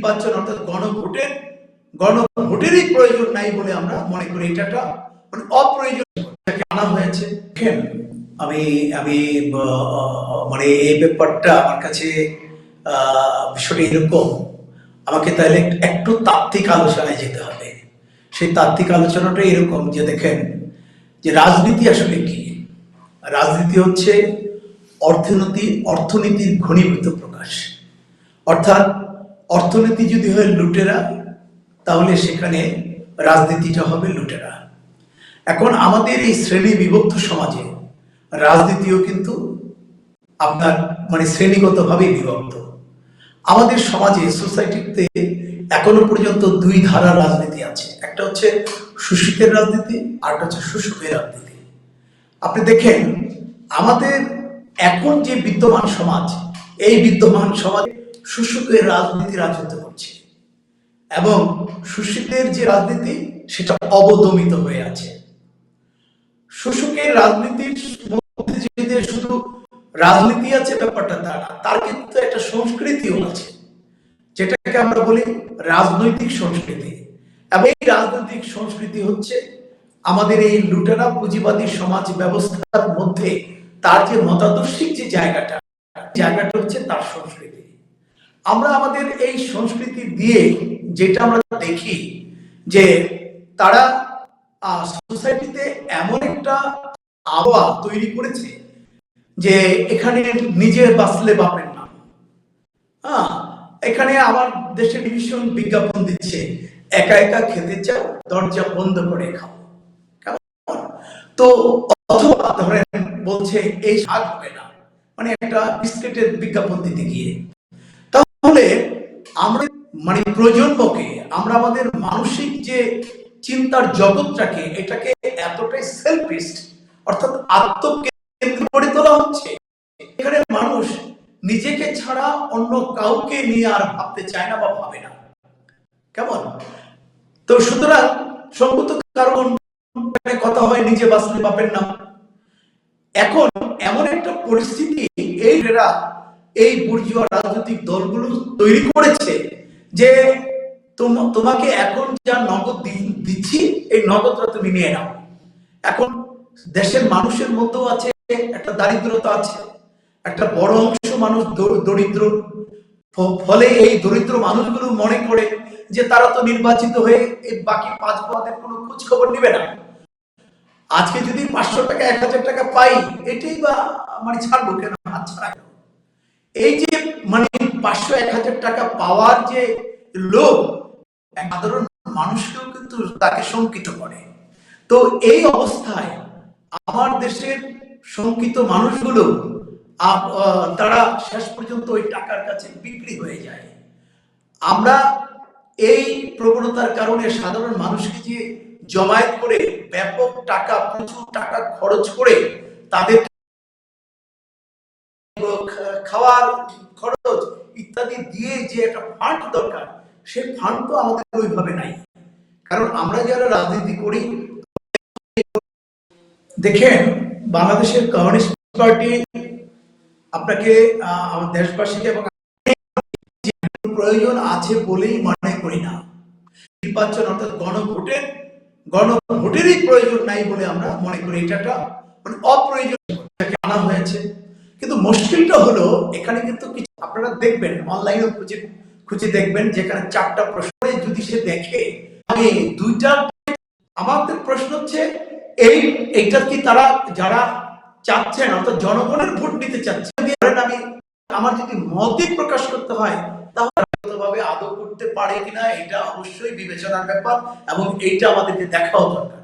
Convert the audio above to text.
নির্বাচন অর্থাৎ গণভোটেরই প্রয়োজন নাই বলে আমরা মনে করি। এটা একটা মানে অপ্রয়োজন আনা হয়েছে। আমি আমি মানে এই ব্যাপারটা আমার কাছে বিষয়টা এরকম, আমাকে তাহলে একটু তাত্ত্বিক আলোচনায় যেতে হবে। সেই তাত্ত্বিক আলোচনাটা এরকম যে দেখেন যে রাজনীতি আসলে কি। রাজনীতি হচ্ছে অর্থনীতির ঘনীভূত প্রকাশ। অর্থাৎ অর্থনীতি যদি হয় লুটেরা, তাহলে সেখানে রাজনীতিটা হবে লুটেরা। এখন আমাদের এই শ্রেণী বিভক্ত সমাজে রাজনীতিও কিন্তু আপনার মানে শ্রেণীগতভাবে বিভক্ত। আমাদের সমাজে সোসাইটিতে এখনো পর্যন্ত দুই ধারার রাজনীতি আছে। একটা হচ্ছে শোষিতের রাজনীতি, আর একটা হচ্ছে শোষকের রাজনীতি। আপনি দেখেন আমাদের এখন যে বিদ্যমান সমাজ, এই বিদ্যমান সমাজে শোষকের রাজনীতি রাজত্ব করছে এবং শোষিতের যে রাজনীতি সেটা অবদমিত হয়ে আছে। শোষকের রাজনীতির মধ্যে যে শুধু রাজনীতি আছে ব্যাপারটা তা না, তার কিন্তু একটা সংস্কৃতিও আছে, যেটাকে আমরা বলি রাজনৈতিক সংস্কৃতি। এবং এই রাজনৈতিক সংস্কৃতি হচ্ছে আমাদের এই লুটেরা পুঁজিবাদী সমাজ ব্যবস্থার মধ্যে তার যে মতাদর্শিক যে জায়গাটা হচ্ছে তার সংস্কৃতি। আমরা আমাদের এই সংস্কৃতি দিয়ে যেটা আমরা দেখি যে তারা সোসাইটিতে এমন একটা আবহাওয়া তৈরি করেছে যে এখানে নিজে বাঁচলে বাপের নাম। এখানে আমার দেশে টেলিভিশন বিজ্ঞাপন দিচ্ছে, একা একা খেতে চাও দরজা বন্ধ করে খাও। কেমন তো, অথবা ধরেন বলছে এই স্বাদ হবে না, মানে একটা বিস্কিটের বিজ্ঞাপন দিতে গিয়ে। তাহলে আমরা মানে প্রজন্মকে, আমরা আমাদের মানসিক যে চিন্তার জগৎটাকে, এটাকে এতটাই সেলফিস্ট অর্থাৎ আত্মকেন্দ্রিক করে তোলা হচ্ছে, এখানে মানুষ নিজেকে ছাড়া অন্য কাউকে নিয়ে আর ভাবতে চায় না বা ভাবে না। কেমন তো, সুতরাং সঙ্গত কারণ কথা হয় নিজে বাঁচলে বাপের নাম। এখন এমন একটা পরিস্থিতি এই বুর্জুয়া রাজনৈতিক দলগুলো তৈরি করেছে যে তোমাকে এখন যা নগদ দিচ্ছি এই নগদটা তুমি নিয়ে নাও। এখন দেশের মানুষের মধ্যেও আছে একটা দারিদ্রতা আছে, একটা বড় অংশ মানুষ দরিদ্র। ফলে এই দরিদ্র মানুষগুলো মনে করে যে তারা তো নির্বাচিত হয়ে এই বাকি 5 পদের কোনো খোঁজ খবর নেবে না। আজকে যদি 500 টাকা 1000 টাকা পাই, এটাই বা মানে ছাড়বো কেন, হাত ছাড়া। এই যে মানে 500-1000 টাকা পাওয়ার যে লোভ সাধারণ মানুষকেও কিন্তু তাকে শঙ্কিত করে। তো এই অবস্থায় আমার দেশের শঙ্কিত মানুষগুলো তারা শেষ পর্যন্ত ওই টাকার কাছে বিক্রি হয়ে যায়। আমরা এই প্রবণতার কারণে সাধারণ মানুষকে যে জমায়েত করে ব্যাপক টাকা, প্রচুর টাকা খরচ করে তাদের খাওয়ার খরচ ইত্যাদি দিয়ে যে একটা ফান্ড দরকার, সেই ফান্ড তো আমাদের ওইভাবে নাই। কারণ আমরা যারা রাজনীতি করি, দেখেন বাংলাদেশের কমিউনিস্ট পার্টি আপনাকে আমার দেশবাসীকে এবং প্রয়োজন আছে বলেই মনে করি না। নির্বাচন অর্থাৎ গণভোটেরই প্রয়োজন নাই বলে আমরা মনে করি। এটা মানে অপ্রয়োজন আনা হয়েছে। কিন্তু মুশকিলটা হলো এখানে কিন্তু কিছু আপনারা দেখবেন অনলাইনে খুঁজে দেখবেন, যেখানে 4টা প্রশ্ন যদি সে দেখে আমি 2টা, আমাদের প্রশ্ন হচ্ছে এইটা কি তারা যারা চাচ্ছেন অর্থাৎ জনগণের ভোট নিতে চাচ্ছে, আমি আমার যদি মতই প্রকাশ করতে হয় তাহলে ভাবে আদৌ করতে পারে কিনা, এটা অবশ্যই বিবেচনার ব্যাপার এবং এইটা আমাদেরকে দেখাও দরকার।